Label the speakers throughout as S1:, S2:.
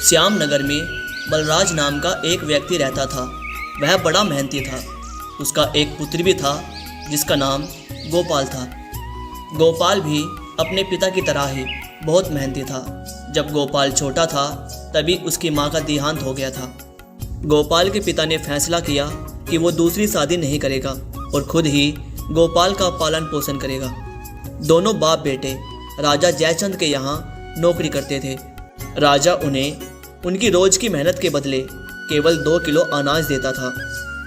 S1: श्याम नगर में बलराज नाम का एक व्यक्ति रहता था। वह बड़ा मेहनती था। उसका एक पुत्र भी था जिसका नाम गोपाल था। गोपाल भी अपने पिता की तरह ही बहुत मेहनती था। जब गोपाल छोटा था तभी उसकी माँ का देहांत हो गया था। गोपाल के पिता ने फैसला किया कि वो दूसरी शादी नहीं करेगा और खुद ही गोपाल का पालन पोषण करेगा। दोनों बाप बेटे राजा जयचंद के यहाँ नौकरी करते थे। राजा उन्हें उनकी रोज की मेहनत के बदले केवल 2 किलो अनाज देता था।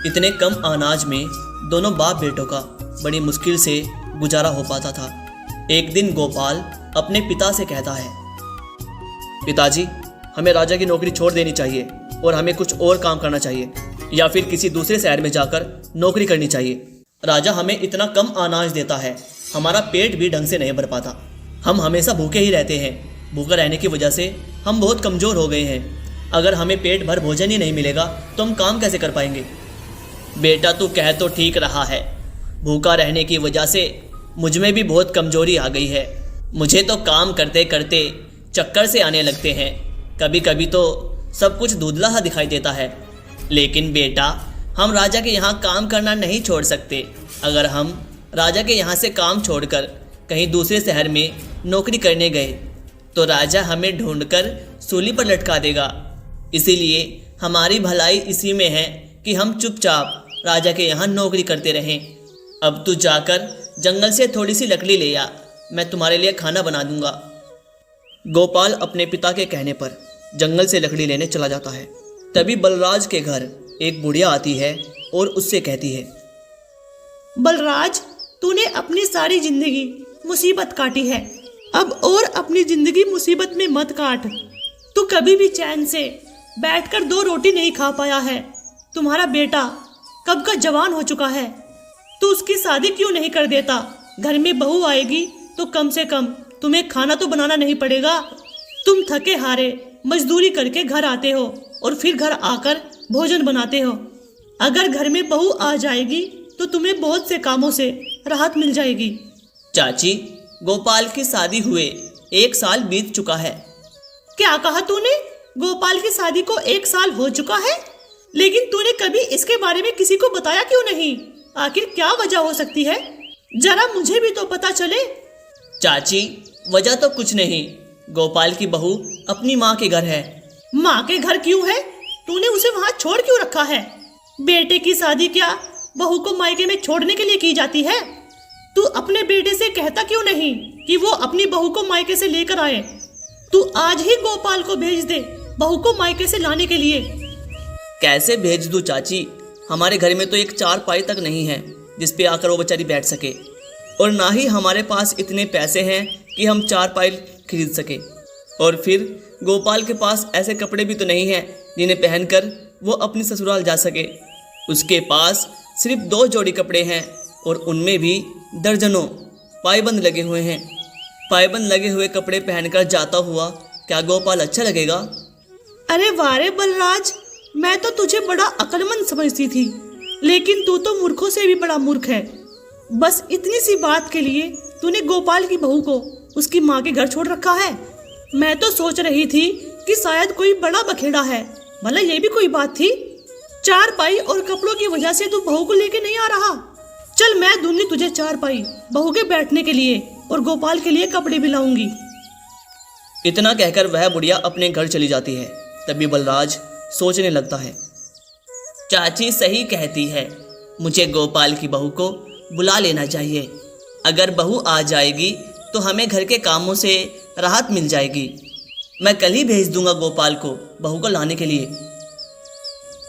S1: इतने कम अनाज में दोनों बाप बेटों का बड़ी मुश्किल से गुजारा हो पाता था। एक दिन गोपाल अपने पिता से कहता है, पिताजी, हमें राजा की नौकरी छोड़ देनी चाहिए और हमें कुछ और काम करना चाहिए या फिर किसी दूसरे शहर में जाकर नौकरी करनी चाहिए। राजा हमें इतना कम अनाज देता है, हमारा पेट भी ढंग से नहीं भर पाता। हम हमेशा भूखे ही रहते हैं। भूखा रहने की वजह से हम बहुत कमज़ोर हो गए हैं। अगर हमें पेट भर भोजन ही नहीं मिलेगा तो हम काम कैसे कर पाएंगे। बेटा, तू कह तो ठीक रहा है। भूखा रहने की वजह से मुझ में भी बहुत कमज़ोरी आ गई है। मुझे तो काम करते करते चक्कर से आने लगते हैं। कभी कभी तो सब कुछ धुंधला सा दिखाई देता है। लेकिन बेटा, हम राजा के यहाँ काम करना नहीं छोड़ सकते। अगर हम राजा के यहाँ से काम छोड़कर कहीं दूसरे शहर में नौकरी करने गए तो राजा हमें ढूंढकर सूली पर लटका देगा। इसीलिए हमारी भलाई इसी में है कि हम चुपचाप राजा के यहाँ नौकरी करते रहें। अब तू जाकर जंगल से थोड़ी सी लकड़ी ले आ, मैं तुम्हारे लिए खाना बना दूंगा। गोपाल अपने पिता के कहने पर जंगल से लकड़ी लेने चला जाता है। तभी बलराज के घर एक बुढ़िया आती है और उससे कहती है,
S2: बलराज, तूने अपनी सारी जिंदगी मुसीबत काटी है, अब और अपनी जिंदगी मुसीबत में मत काट। तू कभी भी चैन से बैठकर 2 रोटी नहीं खा पाया है। तुम्हारा बेटा कब का जवान हो चुका है, तू उसकी शादी क्यों नहीं कर देता। घर में बहू आएगी तो कम से कम तुम्हें खाना तो बनाना नहीं पड़ेगा। तुम थके हारे मजदूरी करके घर आते हो और फिर घर आकर भोजन बनाते हो। अगर घर में बहू आ जाएगी तो तुम्हें बहुत से कामों से राहत मिल जाएगी।
S1: चाची, गोपाल की शादी हुए 1 साल बीत चुका है।
S2: क्या कहा तूने? गोपाल की शादी को 1 साल हो चुका है, लेकिन तूने कभी इसके बारे में किसी को बताया क्यों नहीं? आखिर क्या वजह हो सकती है? जरा मुझे भी तो पता चले।
S1: चाची, वजह तो कुछ नहीं। गोपाल की बहू अपनी माँ के घर है।
S2: माँ के घर क्यों है? तूने उसे वहाँ छोड़ क्यों रखा है? बेटे की शादी क्या बहू को मायके में छोड़ने के लिए की जाती है? तू अपने बेटे से कहता क्यों नहीं कि वो अपनी बहू को मायके से लेकर आए? तू आज ही गोपाल को भेज दे बहू को मायके से लाने के लिए।
S1: कैसे भेज दूं चाची? हमारे घर में तो एक चारपाई तक नहीं है जिस पे आकर वो बेचारी बैठ सके, और ना ही हमारे पास इतने पैसे हैं कि हम चारपाई खरीद सके। और फिर गोपाल के पास ऐसे कपड़े भी तो नहीं हैं जिन्हें पहनकर वो अपनी ससुराल जा सके। उसके पास सिर्फ 2 जोड़ी कपड़े हैं और उनमें भी दर्जनों पायबंद लगे हुए हैं। पायबंद लगे हुए कपड़े पहनकर जाता हुआ क्या गोपाल अच्छा लगेगा?
S2: अरे वारे बलराज, मैं तो तुझे बड़ा अक्लमंद समझती थी, लेकिन तू तो मूर्खों से भी बड़ा मूर्ख है। बस इतनी सी बात के लिए तूने गोपाल की बहू को उसकी माँ के घर छोड़ रखा है। मैं तो सोच रही थी कि शायद कोई बड़ा बखेड़ा है। भला ये भी कोई बात थी? चारपाई और कपड़ों की वजह से तू बहू को लेके नहीं आ रहा? चल, मैं दूंगी तुझे चारपाई बहू के बैठने के लिए और गोपाल के लिए कपड़े भी लाऊंगी।
S1: इतना कहकर वह बुढ़िया अपने घर चली जाती है। तभी बलराज सोचने लगता है, चाची सही कहती है, मुझे गोपाल की बहू को बुला लेना चाहिए। अगर बहू आ जाएगी तो हमें घर के कामों से राहत मिल जाएगी। मैं कल ही भेज दूंगा गोपाल को बहू को लाने के लिए।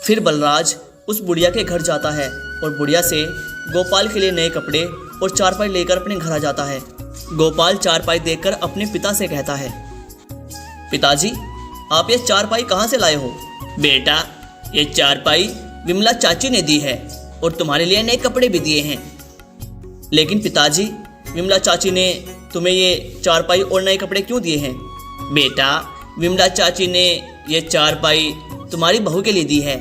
S1: फिर बलराज उस बुढ़िया के घर जाता है और बुढ़िया से गोपाल के लिए नए कपड़े और चारपाई लेकर अपने घर आ जाता है। गोपाल चारपाई देखकर अपने पिता से कहता है, पिताजी, आप ये चारपाई कहाँ से लाए हो? बेटा, ये चारपाई विमला चाची ने दी है और तुम्हारे लिए नए कपड़े भी दिए हैं। लेकिन पिताजी, विमला चाची ने तुम्हें ये चारपाई और नए कपड़े क्यों दिए हैं? बेटा, विमला चाची ने ये चारपाई तुम्हारी बहू के लिए दी है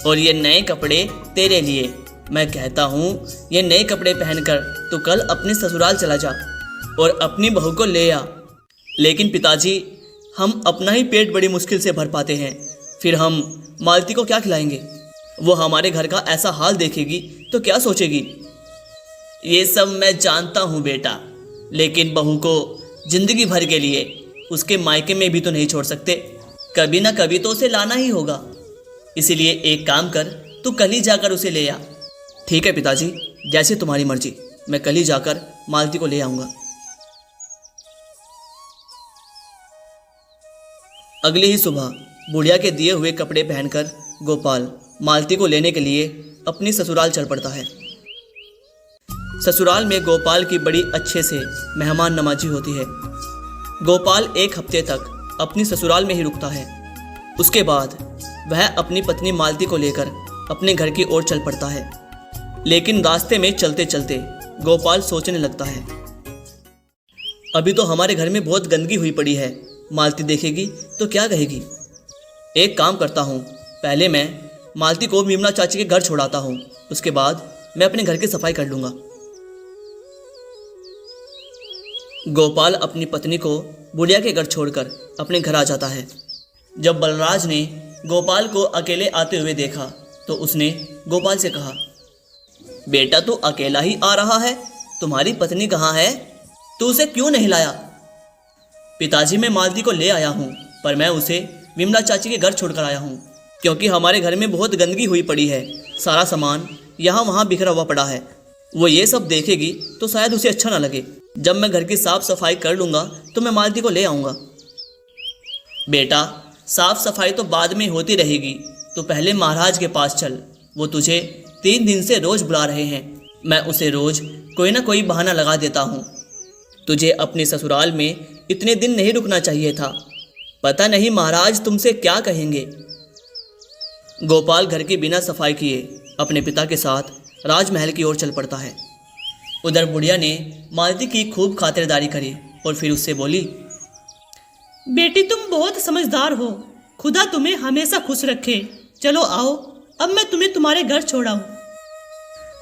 S1: और ये नए कपड़े तेरे लिए। मैं कहता हूँ ये नए कपड़े पहनकर तू कल अपने ससुराल चला जा और अपनी बहू को ले आ। लेकिन पिताजी, हम अपना ही पेट बड़ी मुश्किल से भर पाते हैं, फिर हम मालती को क्या खिलाएंगे? वो हमारे घर का ऐसा हाल देखेगी तो क्या सोचेगी? ये सब मैं जानता हूँ बेटा, लेकिन बहू को जिंदगी भर के लिए उसके मायके में भी तो नहीं छोड़ सकते। कभी ना कभी तो उसे लाना ही होगा। इसीलिए एक काम कर, तू कल ही जाकर उसे ले आ। ठीक है पिताजी, जैसे तुम्हारी मर्जी, मैं कल ही जाकर मालती को ले आऊँगा। अगली ही सुबह बुढ़िया के दिए हुए कपड़े पहनकर गोपाल मालती को लेने के लिए अपनी ससुराल चल पड़ता है। ससुराल में गोपाल की बड़ी अच्छे से मेहमान नवाजी होती है। गोपाल एक हफ्ते तक अपनी ससुराल में ही रुकता है। उसके बाद वह अपनी पत्नी मालती को लेकर अपने घर की ओर चल पड़ता है। लेकिन रास्ते में चलते चलते गोपाल सोचने लगता है, अभी तो हमारे घर में बहुत गंदगी हुई पड़ी है, मालती देखेगी तो क्या कहेगी? एक काम करता हूँ, पहले मैं मालती को मीमना चाची के घर छोड़ाता हूँ, उसके बाद मैं अपने घर की सफाई कर लूँगा। गोपाल अपनी पत्नी को बुढ़िया के घर छोड़कर अपने घर आ जाता है। जब बलराज ने गोपाल को अकेले आते हुए देखा तो उसने गोपाल से कहा, बेटा तू अकेला ही आ रहा है, तुम्हारी पत्नी कहाँ है? तू उसे क्यों नहीं लाया? पिताजी, मैं मालती को ले आया हूँ, पर मैं उसे विमला चाची के घर छोड़कर आया हूँ, क्योंकि हमारे घर में बहुत गंदगी हुई पड़ी है, सारा सामान यहाँ वहाँ बिखरा हुआ पड़ा है। वो ये सब देखेगी तो शायद उसे अच्छा ना लगे। जब मैं घर की साफ सफाई कर लूँगा तो मैं मालती को ले आऊँगा। बेटा, साफ सफाई तो बाद में होती रहेगी, तो पहले महाराज के पास चल, वो तुझे 3 दिन से रोज बुला रहे हैं। मैं उसे रोज कोई ना कोई बहाना लगा देता हूँ। तुझे अपने ससुराल में इतने दिन नहीं रुकना चाहिए था, पता नहीं महाराज तुमसे क्या कहेंगे। गोपाल घर की बिना सफाई किए अपने पिता के साथ राजमहल की ओर चल पड़ता है। उधर बुढ़िया ने मालती की खूब खातिरदारी करी और फिर उससे बोली,
S2: बेटी तुम बहुत समझदार हो, खुदा तुम्हें हमेशा खुश रखे। चलो आओ, अब मैं तुम्हें तुम्हारे घर छोड़ाऊं।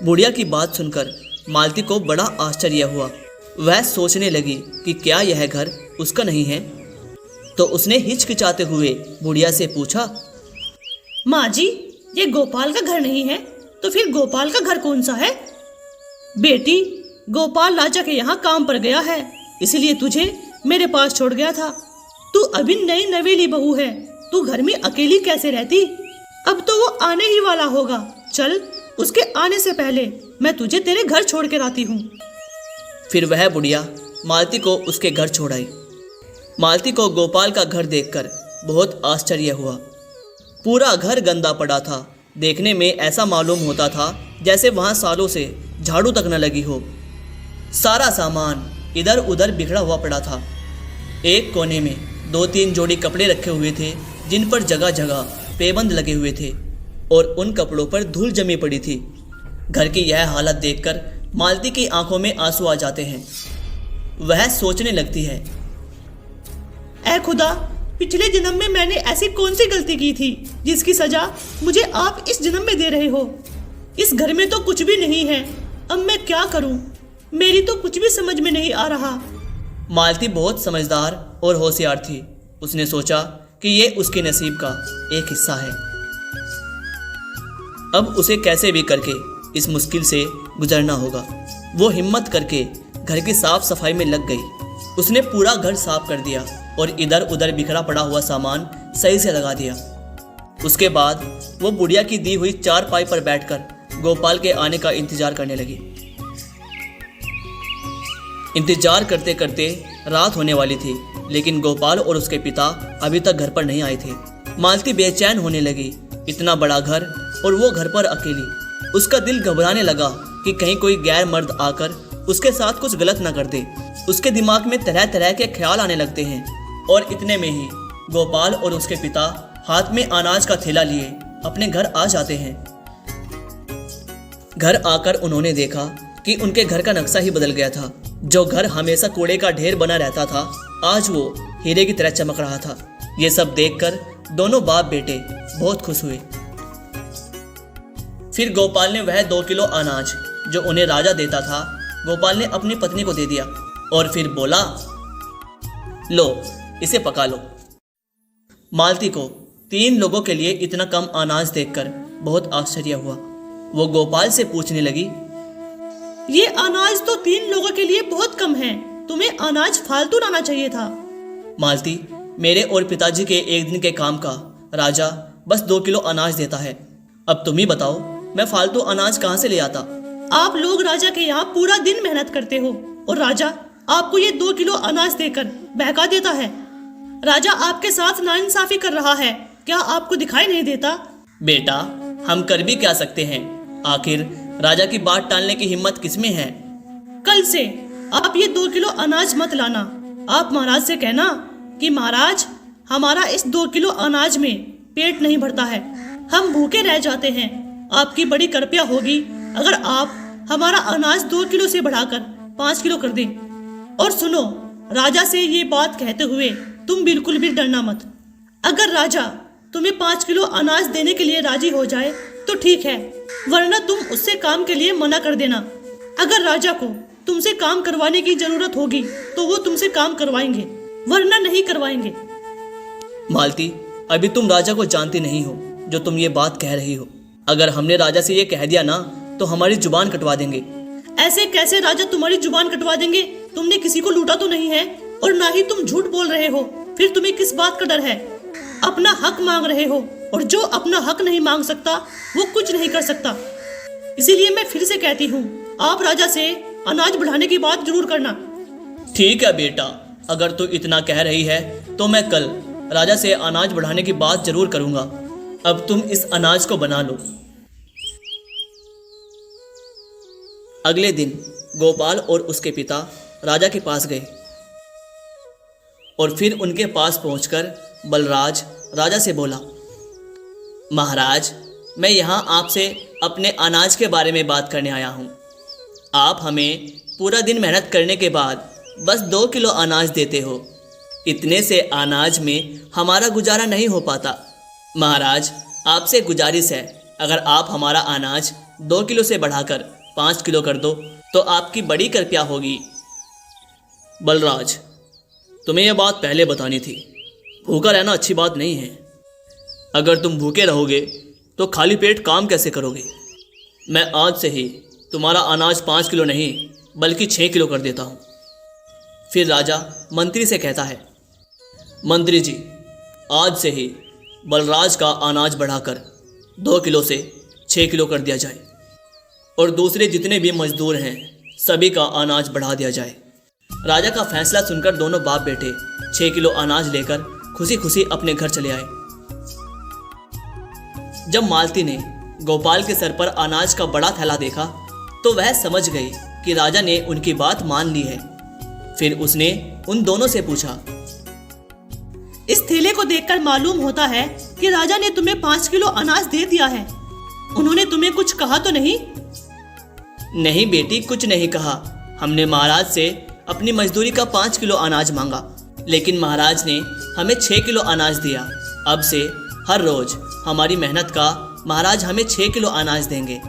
S1: बुढ़िया की बात सुनकर मालती को बड़ा आश्चर्य हुआ। वह सोचने लगी कि क्या यह घर उसका नहीं है। तो उसने हिचकिचाते हुए बुढ़िया से पूछा,
S2: माँ जी, ये गोपाल का घर नहीं है तो फिर गोपाल का घर कौन सा है? बेटी, गोपाल राजा के यहाँ काम पर गया है, इसलिए तुझे मेरे पास छोड़ गया था। तू अभी नई नवेली बहू है, तू घर में अकेली कैसे रहती? अब तो वो आने ही वाला होगा। चल, उसके आने से पहले मैं तुझे तेरे घर छोड़ के लाती हूँ।
S1: फिर वह बुढ़िया मालती को उसके घर छोड़ आई। मालती को गोपाल का घर देखकर बहुत आश्चर्य हुआ। पूरा घर गंदा पड़ा था। देखने में ऐसा मालूम होता था जैसे वहाँ सालों से झाड़ू तक न लगी हो। सारा सामान इधर उधर बिखरा हुआ पड़ा था। एक कोने में 2-3 जोड़ी कपड़े रखे हुए थे, जिन पर जगह जगह पेबंद लगे हुए थे और उन कपड़ों पर धूल जमी पड़ी थी। घर की यह हालत देखकर मालती की आंखों में आंसू आ जाते हैं। वह सोचने लगती है,
S2: ऐ खुदा, पिछले जन्म में मैंने ऐसी कौन सी गलती की थी जिसकी सजा मुझे आप इस जन्म में दे रहे हो? इस घर में तो कुछ भी नहीं है, अब मैं क्या करूं? मेरी तो कुछ भी समझ में नहीं आ रहा।
S1: मालती बहुत समझदार और होशियार थी। उसने सोचा कि ये उसके नसीब का एक हिस्सा है। अब उसे कैसे भी करके इस मुश्किल से गुजरना होगा। वो हिम्मत करके घर की साफ सफाई में लग गई। उसने पूरा घर साफ कर दिया और इधर उधर बिखरा पड़ा हुआ सामान सही से लगा दिया। उसके बाद वो बुढ़िया की दी हुई चारपाई पर बैठकर गोपाल के आने का इंतजार करने लगी। इंतजार करते करते रात होने वाली थी, लेकिन गोपाल और उसके पिता अभी तक घर पर नहीं आए थे। मालती बेचैन होने लगी। इतना बड़ा घर और वो घर पर अकेली। उसका दिल घबराने लगा कि कहीं कोई गैर मर्द आकर उसके साथ कुछ गलत ना कर दे। उसके दिमाग में तरह तरह के ख्याल आने लगते हैं और इतने में ही गोपाल और उसके पिता हाथ में अनाज का थैला लिए अपने घर आ जाते हैं। घर आकर उन्होंने देखा कि उनके घर का नक्शा ही बदल गया था। जो घर हमेशा कूड़े का ढेर बना रहता था, आज वो हीरे की तरह चमक रहा था। ये सब देखकर दोनों बाप बेटे बहुत खुश हुए। फिर गोपाल ने वह 2 किलो अनाज जो उन्हें राजा देता था, गोपाल ने अपनी पत्नी को दे दिया और फिर बोला, लो इसे पका लो, मालती को 3 लोगों के लिए इतना कम अनाज देखकर बहुत आश्चर्य हुआ। वो गोपाल से पूछने लगी,
S2: ये अनाज तो 3 लोगों के लिए बहुत कम है, तुम्हें अनाज फालतू लाना चाहिए था।
S1: मालती, मेरे और पिताजी के एक दिन के काम का राजा बस 2 किलो अनाज देता है। अब तुम ही बताओ, मैं फालतू अनाज कहाँ से ले आता?
S2: आप लोग राजा के यहाँ पूरा दिन मेहनत करते हो और राजा आपको ये 2 किलो अनाज देकर बहका देता है। राजा आपके साथ नाइंसाफी कर रहा है, क्या आपको दिखाई नहीं देता?
S1: बेटा, हम कर भी क्या सकते हैं? आखिर राजा की बात टालने की हिम्मत किसमें है?
S2: कल से आप ये 2 किलो अनाज मत लाना। आप महाराज से कहना कि महाराज, हमारा इस 2 किलो अनाज में पेट नहीं भरता है, हम भूखे रह जाते हैं। आपकी बड़ी कृपया होगी अगर आप हमारा अनाज 2 किलो से बढ़ाकर 5 किलो कर दें। और सुनो, राजा से ये बात कहते हुए तुम बिल्कुल भी डरना मत। अगर राजा तुम्हें 5 किलो अनाज देने के लिए राजी हो जाए तो ठीक है, वरना तुम उससे काम के लिए मना कर देना। अगर राजा को तुमसे काम करवाने की जरूरत होगी तो वो तुमसे काम करवाएंगे, वरना नहीं करवाएंगे।
S1: मालती, अभी तुम राजा को जानती नहीं हो जो तुम ये बात कह रही हो। अगर हमने राजा से ये कह दिया ना तो हमारी जुबान कटवा देंगे।
S2: ऐसे कैसे राजा तुम्हारी जुबान कटवा देंगे? तुमने किसी को लूटा तो नहीं है और ना ही तुम झूठ बोल रहे हो, फिर तुम्हें किस बात का डर है? अपना हक मांग रहे हो और जो अपना हक नहीं मांग सकता वो कुछ नहीं कर सकता। इसीलिए मैं फिर से कहती हूँ, आप राजा से अनाज बढ़ाने की बात जरूर करना।
S1: ठीक है बेटा, अगर तू इतना कह रही है तो मैं कल राजा से अनाज बढ़ाने की बात जरूर करूंगा। अब तुम इस अनाज को बना लो। अगले दिन गोपाल और उसके पिता राजा के पास गए और फिर उनके पास पहुंचकर बलराज राजा से बोला, महाराज, मैं यहाँ आपसे अपने अनाज के बारे में बात करने आया हूँ। आप हमें पूरा दिन मेहनत करने के बाद बस 2 किलो अनाज देते हो। इतने से अनाज में हमारा गुजारा नहीं हो पाता। महाराज, आपसे गुजारिश है, अगर आप हमारा अनाज 2 किलो से बढ़ाकर 5 किलो कर दो तो आपकी बड़ी कृपया होगी। बलराज, तुम्हें यह बात पहले बतानी थी। भूखा रहना अच्छी बात नहीं है। अगर तुम भूखे रहोगे तो खाली पेट काम कैसे करोगे? मैं आज से ही तुम्हारा अनाज 5 किलो नहीं बल्कि 6 किलो कर देता हूँ। फिर राजा मंत्री से कहता है, मंत्री जी, आज से ही बलराज का अनाज बढ़ाकर 2 किलो से 6 किलो कर दिया जाए और दूसरे जितने भी मजदूर हैं सभी का अनाज बढ़ा दिया जाए। राजा का फैसला सुनकर दोनों बाप बेटे 6 किलो अनाज लेकर खुशी खुशी अपने घर चले आए। जब मालती ने गोपाल के सर पर अनाज का बड़ा थैला देखा तो वह समझ गई कि राजा ने उनकी बात मान ली है। फिर उसने उन दोनों से पूछा,
S2: इस थैले को देखकर मालूम होता है कि राजा ने तुम्हें 5 किलो अनाज दे दिया है। उन्होंने तुम्हें कुछ कहा तो नहीं?
S1: नहीं बेटी, कुछ नहीं कहा। हमने महाराज से अपनी मजदूरी का 5 किलो अनाज मांगा, लेकिन महाराज ने हमें 6 किलो अनाज दिया। अब से हर रोज हमारी मेहनत का महाराज हमें 6 किलो अनाज देंगे।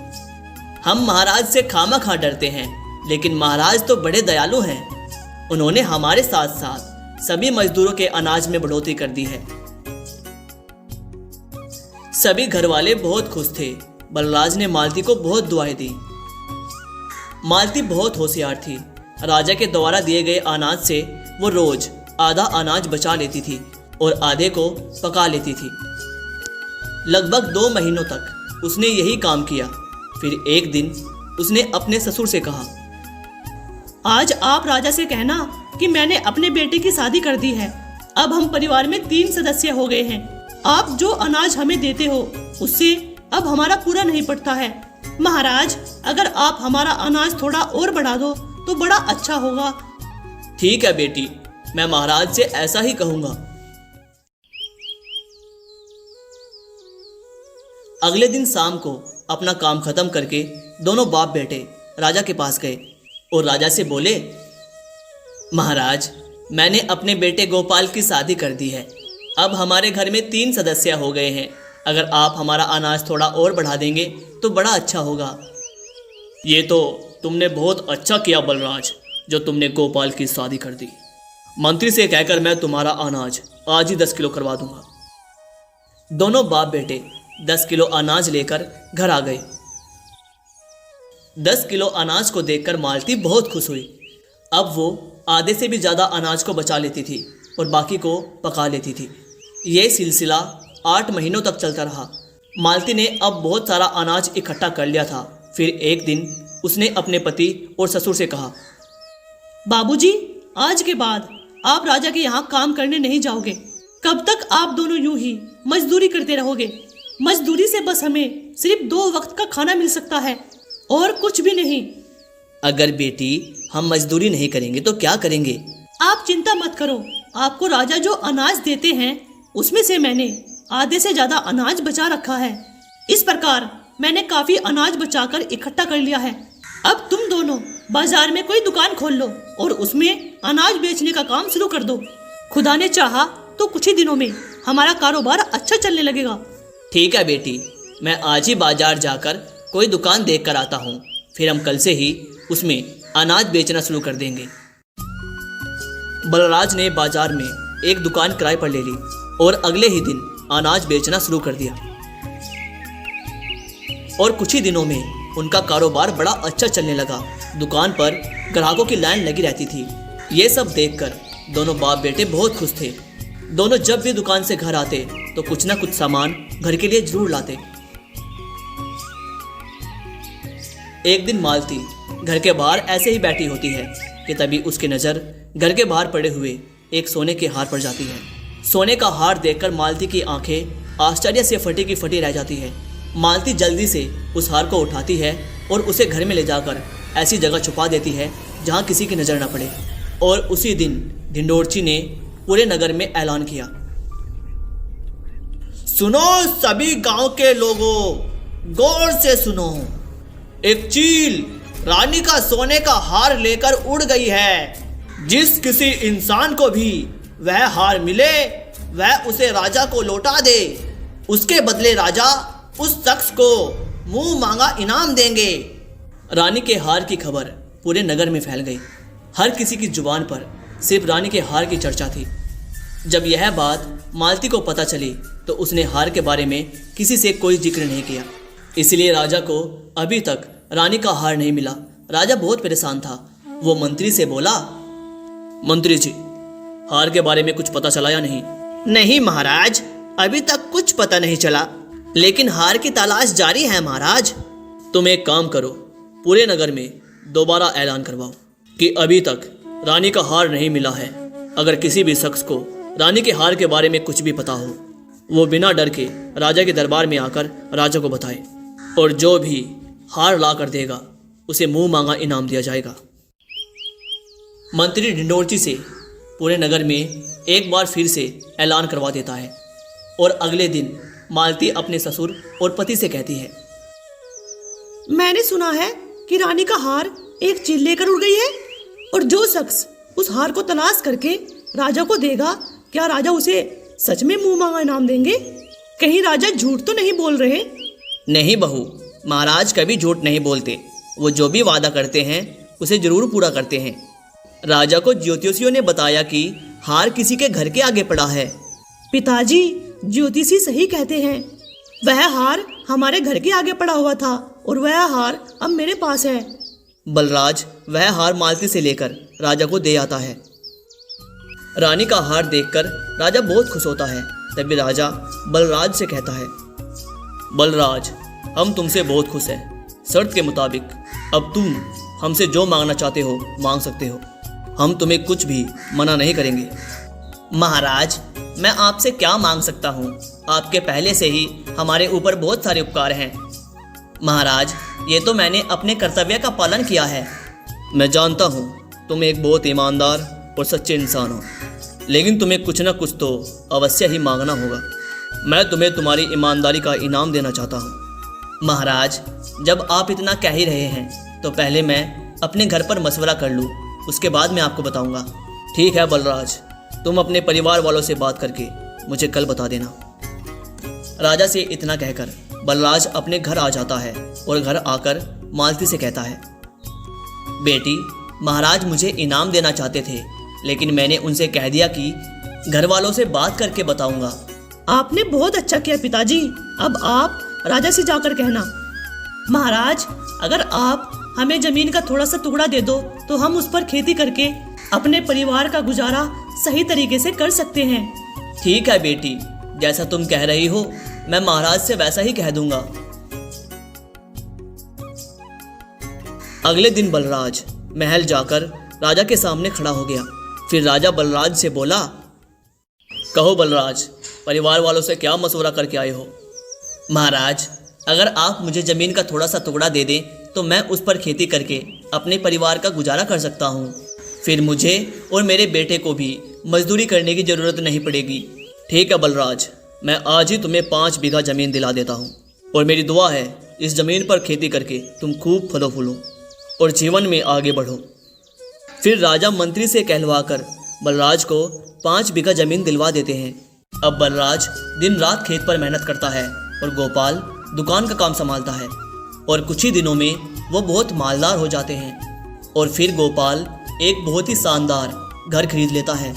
S1: हम महाराज से खामखा डरते हैं, लेकिन महाराज तो बड़े दयालु हैं। उन्होंने हमारे साथ साथ सभी मजदूरों के अनाज में बढ़ोतरी कर दी है। सभी घर वाले बहुत खुश थे। बलराज ने मालती को बहुत दुआएं दी। मालती बहुत होशियार थी। राजा के द्वारा दिए गए अनाज से वो रोज आधा अनाज बचा लेती थी और आधे को पका लेती थी। लगभग 2 महीनों तक उसने यही काम किया। फिर एक दिन उसने अपने ससुर से कहा,
S2: आज आप राजा से कहना कि मैंने अपने बेटे की शादी कर दी है। अब हम परिवार में 3 सदस्य हो गए हैं। आप जो अनाज हमें देते हो उससे अब हमारा पूरा नहीं पड़ता है। महाराज, अगर आप हमारा अनाज थोड़ा और बढ़ा दो तो बड़ा अच्छा होगा।
S1: ठीक है बेटी, मैं महाराज से ऐसा ही कहूंगा। अगले दिन शाम को अपना काम खत्म करके दोनों बाप बेटे राजा के पास गए और राजा से बोले, महाराज, मैंने अपने बेटे गोपाल की शादी कर दी है। अब हमारे घर में 3 सदस्य हो गए हैं। अगर आप हमारा अनाज थोड़ा और बढ़ा देंगे तो बड़ा अच्छा होगा। ये तो तुमने बहुत अच्छा किया बलराज, जो तुमने गोपाल की शादी कर दी। मंत्री से कहकर मैं तुम्हारा अनाज आज ही 10 किलो करवा दूंगा। दोनों बाप बेटे 10 किलो अनाज लेकर घर आ गए। 10 किलो अनाज को देखकर मालती बहुत खुश हुई। अब वो आधे से भी ज़्यादा अनाज को बचा लेती थी और बाकी को पका लेती थी। ये सिलसिला 8 महीनों तक चलता रहा। मालती ने अब बहुत सारा अनाज इकट्ठा कर लिया था। फिर एक दिन उसने अपने पति और ससुर से कहा,
S2: बाबूजी, आज के बाद आप राजा के यहाँ काम करने नहीं जाओगे। कब तक आप दोनों यूं ही मजदूरी करते रहोगे? मजदूरी से बस हमें सिर्फ 2 वक्त का खाना मिल सकता है और कुछ भी नहीं।
S1: अगर बेटी हम मजदूरी नहीं करेंगे तो क्या करेंगे?
S2: आप चिंता मत करो, आपको राजा जो अनाज देते हैं उसमें से मैंने आधे से ज्यादा अनाज बचा रखा है। इस प्रकार मैंने काफी अनाज बचाकर इकट्ठा कर लिया है। अब तुम दोनों बाजार में कोई दुकान खोल लो और उसमें अनाज बेचने का काम शुरू कर दो। खुदा ने चाहा तो कुछ ही दिनों में हमारा कारोबार अच्छा चलने लगेगा।
S1: ठीक है बेटी, मैं आज ही बाजार जाकर कोई दुकान देख कर आता हूँ। फिर हम कल से ही उसमें अनाज बेचना शुरू कर देंगे। बलराज ने बाजार में एक दुकान किराए पर ले ली और अगले ही दिन अनाज बेचना शुरू कर दिया। और कुछ ही दिनों में उनका कारोबार बड़ा अच्छा चलने लगा। दुकान पर ग्राहकों की लाइन लगी रहती थी। ये सब देखकर दोनों बाप बेटे बहुत खुश थे। दोनों जब भी दुकान से घर आते तो कुछ ना कुछ सामान घर के लिए जरूर लाते। एक दिन मालती घर के बाहर ऐसे ही बैठी होती है कि तभी उसकी नज़र घर के बाहर पड़े हुए एक सोने के हार पर जाती है। सोने का हार देखकर मालती की आंखें आश्चर्य से फटी की फटी रह जाती है। मालती जल्दी से उस हार को उठाती है और उसे घर में ले जाकर ऐसी जगह छुपा देती है जहां किसी की नज़र न पड़े। और उसी दिन ढिंडोरची ने पूरे नगर में ऐलान किया, सुनो सभी गांव के लोगों, गौर से सुनो। एक चील रानी का सोने का हार लेकर उड़ गई है। जिस किसी इंसान को भी वह हार मिले वह उसे राजा को लौटा दे। उसके बदले राजा उस शख्स को मुंह मांगा इनाम देंगे। रानी के हार की खबर पूरे नगर में फैल गई। हर किसी की जुबान पर सिर्फ रानी के हार की चर्चा थी। जब यह बात मालती को पता चली तो उसने हार के बारे में किसी से कोई जिक्र नहीं किया। इसलिए राजा को अभी तक रानी का हार नहीं मिला। राजा बहुत परेशान था। वो मंत्री से बोला, मंत्री जी, हार के बारे में कुछ पता चला या नहीं? नहीं महाराज, अभी तक कुछ पता नहीं चला, लेकिन हार की तलाश जारी है महाराज। तुम एक काम करो, पूरे नगर में दोबारा ऐलान करवाओ कि अभी तक रानी का हार नहीं मिला है। अगर किसी भी शख्स को रानी के हार के बारे में कुछ भी पता हो, वो बिना डर के राजा के दरबार में आकर राजा को बताए, और जो भी हार ला कर देगा उसे मुंह मांगा इनाम दिया जाएगा। मंत्री ढिंडोरची से पूरे नगर में एक बार फिर से ऐलान करवा देता है। और अगले दिन मालती अपने ससुर और पति से कहती है,
S2: मैंने सुना है कि रानी का हार एक चील लेकर उड़ गई है, और जो शख्स उस हार को तलाश करके राजा को देगा, क्या राजा उसे सच में मुंह मांगा इनाम देंगे? कहीं राजा झूठ तो नहीं बोल रहे?
S1: नहीं बहू, महाराज कभी झूठ नहीं बोलते। वो जो भी वादा करते हैं उसे जरूर पूरा करते हैं। राजा को ज्योतिषियों ने बताया कि हार किसी के घर के आगे पड़ा है।
S2: पिताजी, ज्योतिषी सही कहते हैं। वह हार हमारे घर के आगे पड़ा हुआ था और वह हार अब मेरे पास है।
S1: बलराज वह हार मालती से लेकर राजा को दे आता है। रानी का हार देखकर राजा बहुत खुश होता है। तभी राजा बलराज से कहता है, बलराज, हम तुमसे बहुत खुश हैं। शर्त के मुताबिक अब तुम हमसे जो मांगना चाहते हो मांग सकते हो। हम तुम्हें कुछ भी मना नहीं करेंगे। महाराज, मैं आपसे क्या मांग सकता हूँ? आपके पहले से ही हमारे ऊपर बहुत सारे उपकार हैं। महाराज, ये तो मैंने अपने कर्तव्य का पालन किया है। मैं जानता हूँ तुम एक बहुत ईमानदार और सच्चे इंसान हो, लेकिन तुम्हें कुछ ना कुछ तो अवश्य ही मांगना होगा। मैं तुम्हें तुम्हारी ईमानदारी का इनाम देना चाहता हूँ। महाराज, जब आप इतना कह ही रहे हैं तो पहले मैं अपने घर पर मशवरा कर लूँ, उसके बाद मैं आपको बताऊँगा। ठीक है बलराज, तुम अपने परिवार वालों से बात करके मुझे कल बता देना। राजा से इतना कहकर बलराज अपने घर आ जाता है और घर आकर मालती से कहता है, बेटी, महाराज मुझे इनाम देना चाहते थे, लेकिन मैंने उनसे कह दिया कि घर वालों से बात करके बताऊंगा।
S2: आपने बहुत अच्छा किया पिताजी। अब आप राजा से जाकर कहना, महाराज अगर आप हमें जमीन का थोड़ा सा टुकड़ा दे दो तो हम उस पर खेती करके अपने परिवार का गुजारा सही तरीके से कर सकते हैं।
S1: ठीक है बेटी, जैसा तुम कह रही हो मैं महाराज से वैसा ही कह दूंगा। अगले दिन बलराज महल जाकर राजा के सामने खड़ा हो गया। फिर राजा बलराज से बोला, कहो बलराज, परिवार वालों से क्या मशवरा करके आए हो? महाराज, अगर आप मुझे जमीन का थोड़ा सा टुकड़ा दे दें तो मैं उस पर खेती करके अपने परिवार का गुजारा कर सकता हूँ। फिर मुझे और मेरे बेटे को भी मजदूरी करने की ज़रूरत नहीं पड़ेगी। ठीक है बलराज, मैं आज ही तुम्हें 5 बीघा ज़मीन दिला देता हूँ और मेरी दुआ है इस ज़मीन पर खेती करके तुम खूब फलो फूलो और जीवन में आगे बढ़ो। फिर राजा मंत्री से कहलवाकर बलराज को 5 बीघा ज़मीन दिलवा देते हैं। अब बलराज दिन रात खेत पर मेहनत करता है और गोपाल दुकान का काम संभालता है और कुछ ही दिनों में वो बहुत मालदार हो जाते हैं। और फिर गोपाल एक बहुत ही शानदार घर खरीद लेता है।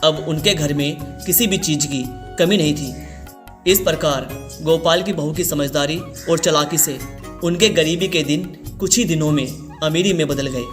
S1: अब उनके घर में किसी भी चीज़ की कमी नहीं थी। इस प्रकार गोपाल की बहू की समझदारी और चालाकी से उनके गरीबी के दिन कुछ ही दिनों में अमीरी में बदल गए।